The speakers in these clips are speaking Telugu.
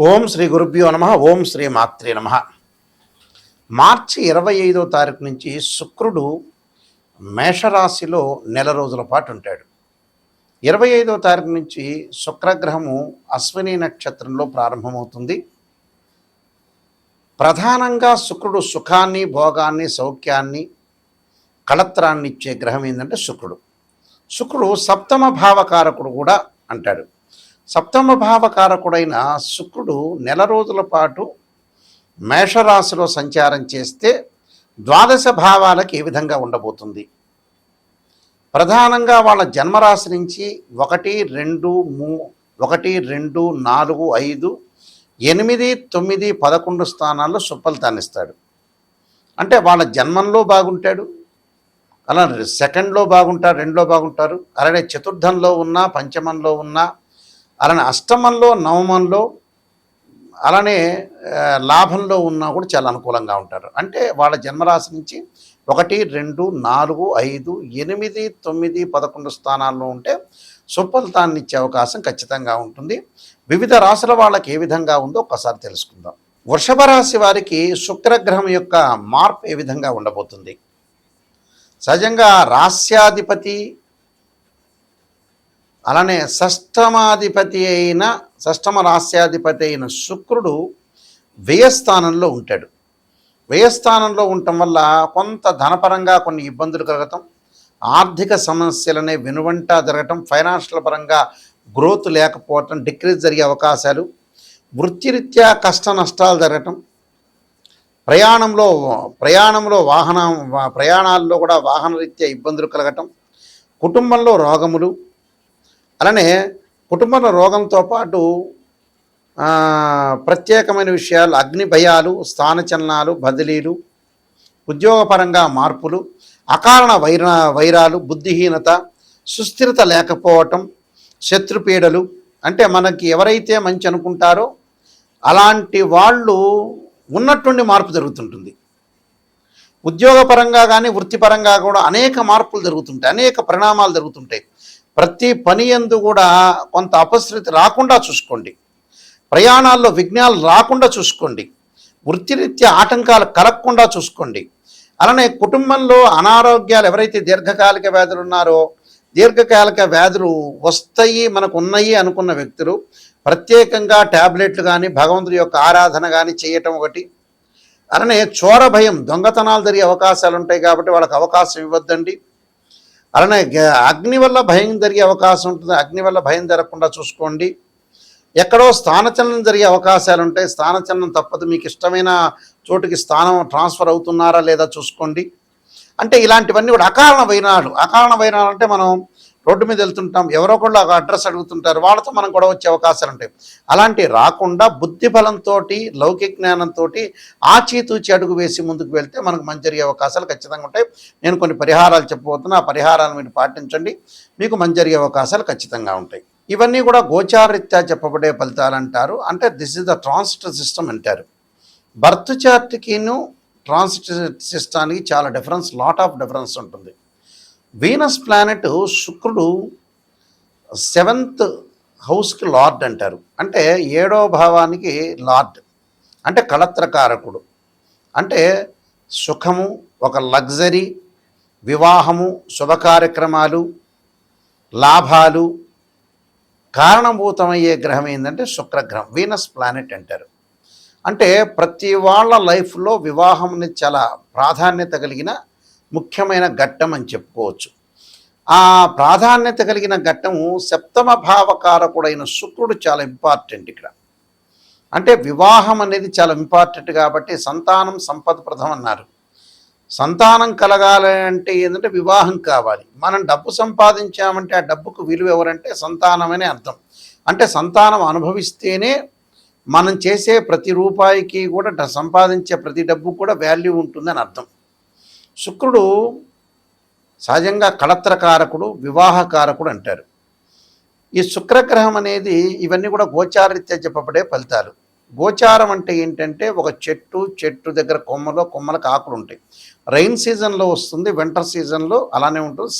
ఓం శ్రీ గురుభ్యో నమ. ఓం శ్రీ మాత్రే నమ. మార్చి 25వ తారీఖు నుంచి శుక్రుడు మేషరాశిలో నెల రోజుల పాటు ఉంటాడు. 25వ తారీఖు నుంచి శుక్రగ్రహము అశ్విని నక్షత్రంలో ప్రారంభమవుతుంది. ప్రధానంగా శుక్రుడు సుఖాన్ని, భోగాన్ని, సౌఖ్యాన్ని, కళత్రాన్ని ఇచ్చే గ్రహం ఏంటంటే శుక్రుడు సప్తమ భావకారకుడు కూడా అంటాడు. సప్తమ భావకారకుడైన శుక్రుడు నెల రోజుల పాటు మేషరాశిలో సంచారం చేస్తే ద్వాదశ భావాలకు ఏ విధంగా ఉండబోతుంది? ప్రధానంగా వాళ్ళ జన్మరాశి నుంచి 1, 2, 4, 5, 8, 9, 11 స్థానాల్లో సుఫలితాన్ని ఇస్తాడు. అంటే వాళ్ళ జన్మంలో బాగుంటాడు, అలా సెకండ్లో బాగుంటారు, 2లో బాగుంటారు, అలానే చతుర్థంలో ఉన్నా, పంచమంలో ఉన్నా, అలానే అష్టమంలో, నవమంలో, అలానే లాభంలో ఉన్నా కూడా చాలా అనుకూలంగా ఉంటారు. అంటే వాళ్ళ జన్మరాశి నుంచి 1, 2, 4, 5, 8, 9, 11 స్థానాల్లో ఉంటే సుఫలితాన్ని ఇచ్చే అవకాశం ఖచ్చితంగా ఉంటుంది. వివిధ రాశుల వాళ్ళకి ఏ విధంగా ఉందో ఒక్కసారి తెలుసుకుందాం. వృషభ రాశి వారికి శుక్రగ్రహం యొక్క మార్పు ఏ విధంగా ఉండబోతుంది? సహజంగా రాస్యాధిపతి అలానే షష్టమ రాస్యాధిపతి అయిన శుక్రుడు వ్యయస్థానంలో ఉంటాడు. వ్యయస్థానంలో ఉండటం వల్ల కొంత ధనపరంగా కొన్ని ఇబ్బందులు కలగటం, ఆర్థిక సమస్యలనే వెనువంట జరగటం, ఫైనాన్షియల్ పరంగా గ్రోత్ లేకపోవటం, డిక్రీజ్ జరిగే అవకాశాలు, వృత్తిరీత్యా కష్ట నష్టాలు జరగటం, ప్రయాణాల్లో కూడా వాహనరీత్యా ఇబ్బందులు కలగటం, కుటుంబంలో రోగములు, అలానే కుటుంబంలో రోగంతో పాటు ప్రత్యేకమైన విషయాలు, అగ్ని భయాలు, స్థానచలనాలు, బదిలీలు, ఉద్యోగపరంగా మార్పులు, అకారణ వైరాలు, బుద్ధిహీనత, సుస్థిరత లేకపోవటం, శత్రుపీడలు. అంటే మనకి ఎవరైతే మంచి అనుకుంటారో అలాంటి వాళ్ళు ఉన్నట్టుండి మార్పు జరుగుతుంటుంది. ఉద్యోగపరంగా కానీ వృత్తిపరంగా కూడా అనేక మార్పులు జరుగుతుంటాయి, అనేక పరిణామాలు జరుగుతుంటాయి. ప్రతి పని యందు కూడా కొంత అపశృతి రాకుండా చూసుకోండి, ప్రయాణాల్లో విఘ్నాలు రాకుండా చూసుకోండి, వృత్తిరీత్యా ఆటంకాలు కలగకుండా చూసుకోండి. అలానే కుటుంబంలో అనారోగ్యాలు, ఎవరైతే దీర్ఘకాలిక వ్యాధులు ఉన్నారో దీర్ఘకాలిక వ్యాధులు వస్తాయి మనకు ఉన్నాయి అనుకున్న వ్యక్తులు ప్రత్యేకంగా ట్యాబ్లెట్లు కానీ భగవంతుడి యొక్క ఆరాధన కానీ చేయటం ఒకటి. అలానే చోర భయం, దొంగతనాలు జరిగే అవకాశాలు ఉంటాయి కాబట్టి వాళ్ళకి అవకాశం ఇవ్వద్దండి. అలానే అగ్ని వల్ల భయం జరిగే అవకాశం ఉంటుంది, అగ్ని వల్ల భయం జరగకుండా చూసుకోండి. ఎక్కడో స్థానచలనం జరిగే అవకాశాలు ఉంటాయి, స్థానచలనం తప్పదు. మీకు ఇష్టమైన చోటుకి స్థానం ట్రాన్స్ఫర్ అవుతున్నారా లేదా చూసుకోండి. అంటే ఇలాంటివన్నీ కూడా అకారణ వైరాలు అంటే మనం రోడ్డు మీద వెళ్తుంటాం, ఎవరో ఒకళ్ళు అడ్రస్ అడుగుతుంటారు, వాళ్ళతో మనం గొడవ వచ్చే అవకాశాలు ఉంటాయి. అలాంటివి రాకుండా బుద్ధి బలంతో, లౌకిక జ్ఞానంతో ఆచితూచి అడుగు వేసి ముందుకు వెళ్తే మనకు మంచి జరిగే అవకాశాలు ఖచ్చితంగా ఉంటాయి. నేను కొన్ని పరిహారాలు చెప్పబోతున్నా, ఆ పరిహారాలు మీరు పాటించండి, మీకు మంచి జరిగే అవకాశాలు ఖచ్చితంంగా ఉంటాయి. ఇవన్నీ కూడా గోచారరీత్యా చెప్పబడే ఫలితాలు అంటారు. అంటే this is the transit system అంటారు. బర్త్ చార్ట్కిను ట్రాన్సిట్ సిస్టానికి చాలా లాట్ ఆఫ్ డిఫరెన్స్ ఉంటుంది. వీనస్ ప్లానెట్ శుక్రుడు 7th హౌస్కి లార్డ్ అంటారు. అంటే 7వ భావానికి లార్డ్, అంటే కళత్రకారకుడు. అంటే సుఖము, ఒక లగ్జరీ, వివాహము, శుభ కార్యక్రమాలు, లాభాలు కారణభూతమయ్యే గ్రహం ఏంటంటే శుక్రగ్రహం, వీనస్ ప్లానెట్ అంటారు. అంటే ప్రతి వాళ్ళ లైఫ్లో వివాహం అనేది చాలా ప్రాధాన్యత కలిగిన ముఖ్యమైన ఘట్టం అని చెప్పుకోవచ్చు. ఆ ప్రాధాన్యత కలిగిన ఘట్టము సప్తమ భావకారకుడైన శుక్రుడు చాలా ఇంపార్టెంట్ ఇక్కడ. అంటే వివాహం అనేది చాలా ఇంపార్టెంట్ కాబట్టి సంతానం సంపదప్రదం అన్నారు. సంతానం కలగాలి అంటే ఏంటంటే వివాహం కావాలి. మనం డబ్బు సంపాదించామంటే ఆ డబ్బుకు విలువ ఎవరంటే సంతానమనే అర్థం. అంటే సంతానం అనుభవిస్తేనే మనం చేసే ప్రతి రూపాయికి కూడా, సంపాదించే ప్రతి డబ్బు కూడా వాల్యూ ఉంటుందని అర్థం. శుక్రుడు సహజంగా కళత్రకారకుడు, వివాహకారకుడు అంటారు. ఈ శుక్రగ్రహం అనేది ఇవన్నీ కూడా గోచారరీత్యా చెప్పబడే ఫలితాలు. గోచారం అంటే ఏంటంటే ఒక చెట్టు దగ్గర కొమ్మలకు ఆకులు ఉంటాయి. రైన్ సీజన్లో వస్తుంది, వింటర్ సీజన్లో అలానే ఉంటుంది,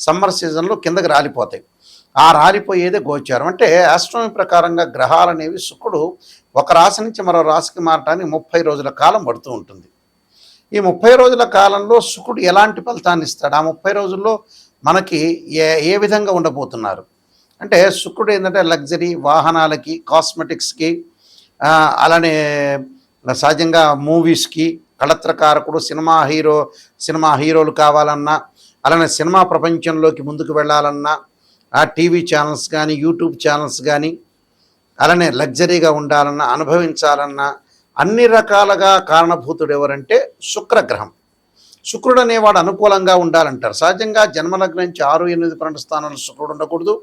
సమ్మర్ సీజన్లో కిందకి రాలిపోతాయి. ఆ రాలిపోయేదే గోచారం. అంటే ఆస్ట్రానమీ ప్రకారంగా గ్రహాలు అనేవి శుక్రుడు ఒక రాశి నుంచి మరో రాశికి మారటానికి 30 రోజుల కాలం పడుతూ ఉంటుంది. ఈ 30 రోజుల కాలంలో శుక్రుడు ఎలాంటి ఫలితాన్ని ఇస్తాడు, ఆ 30 రోజుల్లో మనకి ఏ ఏ విధంగా ఉండబోతున్నారు అంటే, శుక్రుడు ఏంటంటే లగ్జరీ వాహనాలకి, కాస్మెటిక్స్కి, అలానే సహజంగా మూవీస్కి కళత్రకారకుడు, సినిమా హీరోలు కావాలన్నా, అలానే సినిమా ప్రపంచంలోకి ముందుకు వెళ్ళాలన్నా, ఆ టీవీ ఛానల్స్ కానీ, యూట్యూబ్ ఛానల్స్ కానీ, అలానే లగ్జరీగా ఉండాలన్నా, అనుభవించాలన్నా అన్ని రకాలుగా కారణభూతుడు ఎవరంటే శుక్రగ్రహం. శుక్రుడు అనేవాడు అనుకూలంగా ఉండాలంటారు. సహజంగా జన్మలగ్నం నుంచి 6, 8, 12 స్థానాలు శుక్రుడు ఉండకూడదు.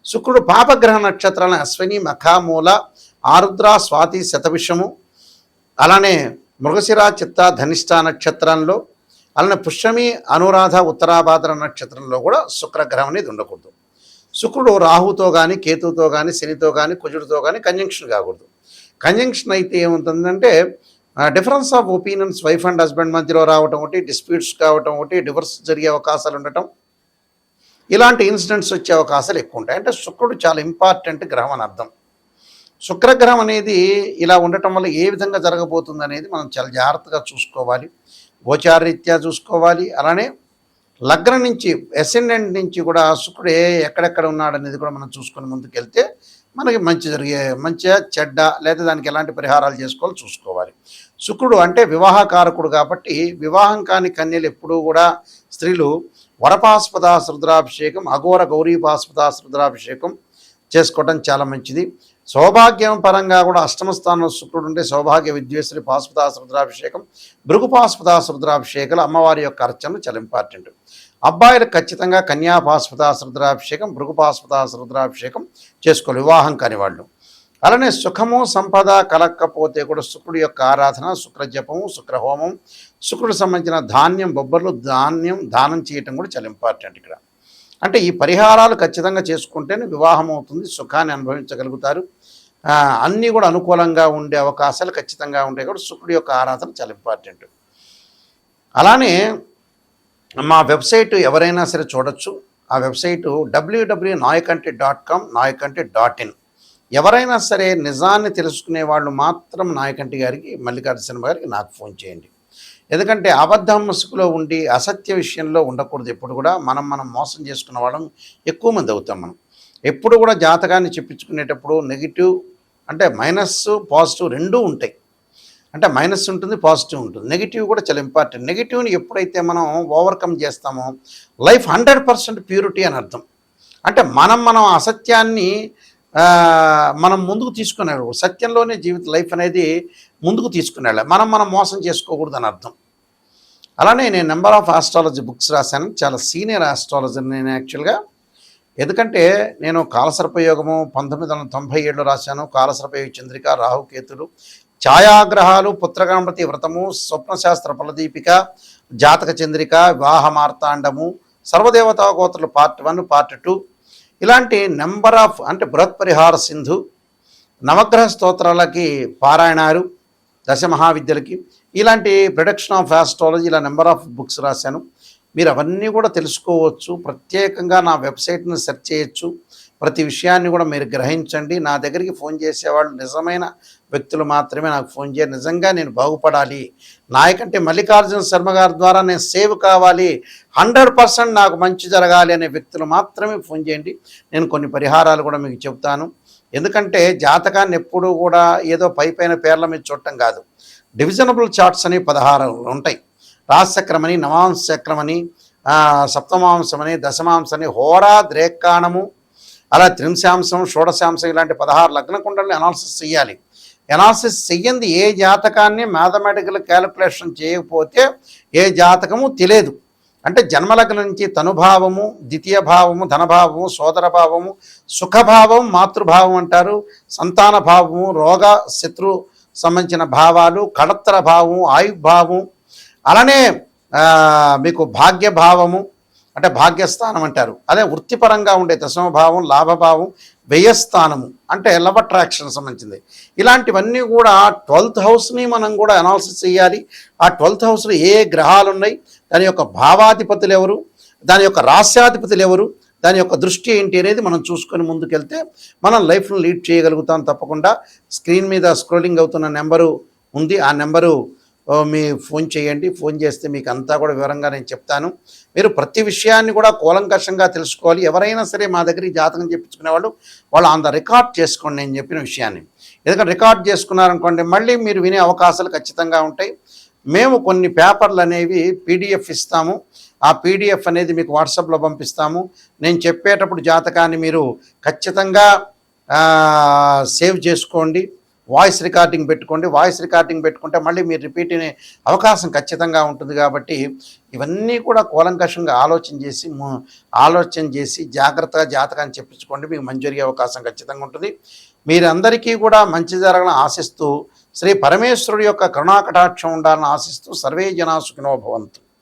శుక్రుడు పాపగ్రహ నక్షత్రాలను అశ్విని, మఖ, మూల, ఆరుద్ర, స్వాతి, శతభిషము, అలానే మృగశిర, చిత్త, ధనిష్ట నక్షత్రంలో, అలానే పుష్యమి, అనురాధ, ఉత్తరాభాద్ర నక్షత్రంలో కూడా శుక్రగ్రహం అనేది ఉండకూడదు. శుక్రుడు రాహుతో కానీ, కేతువుతో కానీ, శనితో కానీ, కుజుడితో కానీ కంజంక్షన్ కాకూడదు. కంజంక్షన్ అయితే ఏముంటుందంటే difference of opinions wife and husband మధ్యలో రావటం ఒకటి, డిస్ప్యూట్స్ కావటం ఒకటి, డివర్స్ జరిగే అవకాశాలు ఉండటం, ఇలాంటి ఇన్సిడెంట్స్ వచ్చే అవకాశాలు ఎక్కువ ఉంటాయి. అంటే శుక్రుడు చాలా ఇంపార్టెంట్ గ్రహం అని అర్థం. శుక్రగ్రహం అనేది ఇలా ఉండటం వల్ల ఏ విధంగా జరగబోతుంది అనేది మనం చాలా జాగ్రత్తగా చూసుకోవాలి, గోచారరీత్యా చూసుకోవాలి. అలానే లగ్నం నుంచి, అసెండెంట్ నుంచి కూడా శుక్రుడు ఎక్కడెక్కడ ఉన్నాడు అనేది కూడా మనం చూసుకొని ముందుకెళ్తే మనకి మంచిగా చెడ్డ లేదా దానికి ఎలాంటి పరిహారాలు చేసుకోవాలో చూసుకోవాలి. శుక్రుడు అంటే వివాహకారకుడు కాబట్టి వివాహం కాని కన్యలు ఎప్పుడూ కూడా స్త్రీలు వరపాస్పదాస రుద్రాభిషేకం, అఘోర గౌరీపాస్పదాస రుద్రాభిషేకం చేసుకోవటం చాలా మంచిది. సౌభాగ్యం పరంగా కూడా అష్టమ స్థానంలో శుక్రుడు ఉంటే సౌభాగ్య విద్వేశ్వరి పాస్పదాస రుద్రాభిషేకం, భృగుపాస్పదాస రుద్రాభిషేకాలు అమ్మవారి యొక్క అర్చనలు చాలా ఇంపార్టెంట్. అబ్బాయిలకు ఖచ్చితంగా కన్యాపాస్పదాస రుద్రాభిషేకం, భృగుపాస్పదాస రుద్రాభిషేకం చేసుకోవాలి వివాహం కాని వాళ్ళు. అలానే సుఖము సంపద కలక్కపోతే కూడా శుక్రుడి యొక్క ఆరాధన, శుక్రజపము, శుక్రహోమం, శుక్రుడికి సంబంధించిన ధాన్యం, బొబ్బర్లు, ధాన్యం దానం చేయటం కూడా చాలా ఇంపార్టెంట్ ఇక్కడ. అంటే ఈ పరిహారాలు ఖచ్చితంగా చేసుకుంటేనే వివాహం అవుతుంది, సుఖాన్ని అనుభవించగలుగుతారు, అన్నీ కూడా అనుకూలంగా ఉండే అవకాశాలు ఖచ్చితంగా ఉంటాయి. కూడా శుక్రుడి యొక్క ఆరాధన చాలా ఇంపార్టెంట్. అలానే మా వెబ్సైట్ ఎవరైనా సరే చూడొచ్చు. ఆ వెబ్సైటు www.nayakanti.com, nayakanti.in. ఎవరైనా సరే నిజాన్ని తెలుసుకునే వాళ్ళు మాత్రం నాయకంటి గారికి, మల్లికార్జున శర్మ గారికి నాకు ఫోన్ చేయండి. ఎందుకంటే అబద్ధం ముసుగులో ఉండి అసత్య విషయంలో ఉండకూడదు. ఎప్పుడు కూడా మనం మోసం చేసుకున్న వాళ్ళం ఎక్కువ మంది అవుతాం. మనం ఎప్పుడు కూడా జాతకాన్ని చెప్పించుకునేటప్పుడు నెగిటివ్ అంటే మైనస్ పాజిటివ్ రెండూ ఉంటాయి. అంటే మైనస్ ఉంటుంది, పాజిటివ్ ఉంటుంది, నెగిటివ్ కూడా చాలా ఇంపార్టెంట్. నెగిటివ్ని ఎప్పుడైతే మనం ఓవర్కమ్ చేస్తామో లైఫ్ 100% ప్యూరిటీ అని అర్థం. అంటే మనం అసత్యాన్ని మనం ముందుకు తీసుకునేవాడు, సత్యంలోనే జీవిత లైఫ్ అనేది ముందుకు తీసుకునేళ్ళ, మనం మోసం చేసుకోకూడదు అని అర్థం. అలానే నేను నెంబర్ ఆఫ్ ఆస్ట్రాలజీ బుక్స్ రాశాను, చాలా సీనియర్ ఆస్ట్రాలజర్ నేను యాక్చువల్గా. ఎందుకంటే నేను కాలసర్పయోగము 1997లో రాశాను, కాలసర్పయోగ చంద్రిక, రాహుకేతులు, ఛాయాగ్రహాలు, పుత్రగణపతి వ్రతము, స్వప్నశాస్త్ర ఫలదీపిక, జాతక చంద్రిక, వివాహ మార్తాండము, సర్వదేవతా గోత్రులు పార్ట్ 1, పార్ట్ 2, ఇలాంటి నెంబర్ ఆఫ్ అంటే బృహత్ పరిహార సింధు, నవగ్రహ స్తోత్రాలకి పారాయణాలు, దశమహావిద్యలకి, ఇలాంటి ప్రొడక్షన్ ఆఫ్ ఆస్ట్రాలజీ, ఇలా నెంబర్ ఆఫ్ బుక్స్ రాశాను. మీరు అవన్నీ కూడా తెలుసుకోవచ్చు. ప్రత్యేకంగా నా వెబ్సైట్ని సెర్చ్ చేయొచ్చు. ప్రతి విషయాన్ని కూడా మీరు గ్రహించండి. నా దగ్గరికి ఫోన్ చేసేవాళ్ళు నిజమైన వ్యక్తులు మాత్రమే నాకు ఫోన్ చేయాలి. నిజంగా నేను బాగుపడాలి, నాయకంటే మల్లికార్జున శర్మ గారి ద్వారా నేను సేవ్ కావాలి, 100% నాకు మంచి జరగాలి అనే వ్యక్తులు మాత్రమే ఫోన్ చేయండి. నేను కొన్ని పరిహారాలు కూడా మీకు చెప్తాను. ఎందుకంటే జాతకాన్ని ఎప్పుడూ కూడా ఏదో పైపైన పేర్ల మీద చూడటం కాదు. డివిజనబుల్ చార్ట్స్ అనేవి 16 ఉంటాయి. రాశిచక్రమని, నవాంశ చక్రమని, సప్తమాంశమని, దశమాంశని, హోరా, ద్రేక్కాణము, అలా త్రింశాంశం, షోడశాంశం, ఇలాంటి 16 లగ్న కుండల్ని అనాలిసిస్ చేయాలి. అనాలిసిస్ చెయ్యంది ఏ జాతకాన్ని మ్యాథమెటికల్ క్యాలిక్యులేషన్ చేయకపోతే ఏ జాతకము తెలియదు. అంటే జన్మలగ్నం నుంచి తనుభావము, ద్వితీయ భావము, ధనభావము, సోదర భావము, సుఖభావం, మాతృభావం అంటారు, సంతాన భావము, రోగ శత్రు సంబంధించిన భావాలు, కళత్ర భావము, ఆయుర్భావం, అలానే మీకు భాగ్యభావము అంటే భాగ్యస్థానం అంటారు. అదే వృత్తిపరంగా ఉండే దశమభావం, లాభభావం, వ్యయస్థానము అంటే లవ్ అట్రాక్షన్ సంబంధించింది. ఇలాంటివన్నీ కూడా 12th హౌస్ని మనం కూడా అనాలిసిస్ చేయాలి. ఆ 12th హౌస్లో ఏ గ్రహాలు ఉన్నాయి, దాని యొక్క భావాధిపతులు ఎవరు, దాని యొక్క రాస్యాధిపతులు ఎవరు, దాని యొక్క దృష్టి ఏంటి అనేది మనం చూసుకొని ముందుకెళ్తే మనం లైఫ్ను లీడ్ చేయగలుగుతాం. తప్పకుండా స్క్రీన్ మీద స్క్రోలింగ్ అవుతున్న నెంబరు ఉంది. ఆ నెంబరు మీ ఫోన్ చేయండి. ఫోన్ చేస్తే మీకు అంతా కూడా వివరంగా నేను చెప్తాను. మీరు ప్రతి విషయాన్ని కూడా కూలంకషంగా తెలుసుకోవాలి. ఎవరైనా సరే మా దగ్గర ఈ జాతకం చెప్పించుకునేవాళ్ళు వాళ్ళు ఆన్ ద రికార్డ్ చేసుకోండి నేను చెప్పిన విషయాన్ని. ఎందుకంటే రికార్డ్ చేసుకున్నారనుకోండి మళ్ళీ మీరు వినే అవకాశాలు ఖచ్చితంగా ఉంటాయి. మేము కొన్ని పేపర్లు అనేవి పీడిఎఫ్ ఇస్తాము. ఆ పీడిఎఫ్ అనేది మీకు వాట్సాప్లో పంపిస్తాము. నేను చెప్పేటప్పుడు జాతకాన్ని మీరు ఖచ్చితంగా సేవ్ చేసుకోండి. వాయిస్ రికార్డింగ్ పెట్టుకోండి. వాయిస్ రికార్డింగ్ పెట్టుకుంటే మళ్ళీ మీరు రిపీట్ అనే అవకాశం ఖచ్చితంగా ఉంటుంది. కాబట్టి ఇవన్నీ కూడా కూలంకషంగా ఆలోచన చేసి జాగ్రత్తగా జాతకాన్ని చెప్పించుకోండి. మీకు మంచి జరిగే అవకాశం ఖచ్చితంగా ఉంటుంది. మీరందరికీ కూడా మంచి జరగాలని ఆశిస్తూ శ్రీ పరమేశ్వరుడి యొక్క కరుణాకటాక్షం ఉండాలని ఆశిస్తూ సర్వే జనా సుఖినో భవంతు.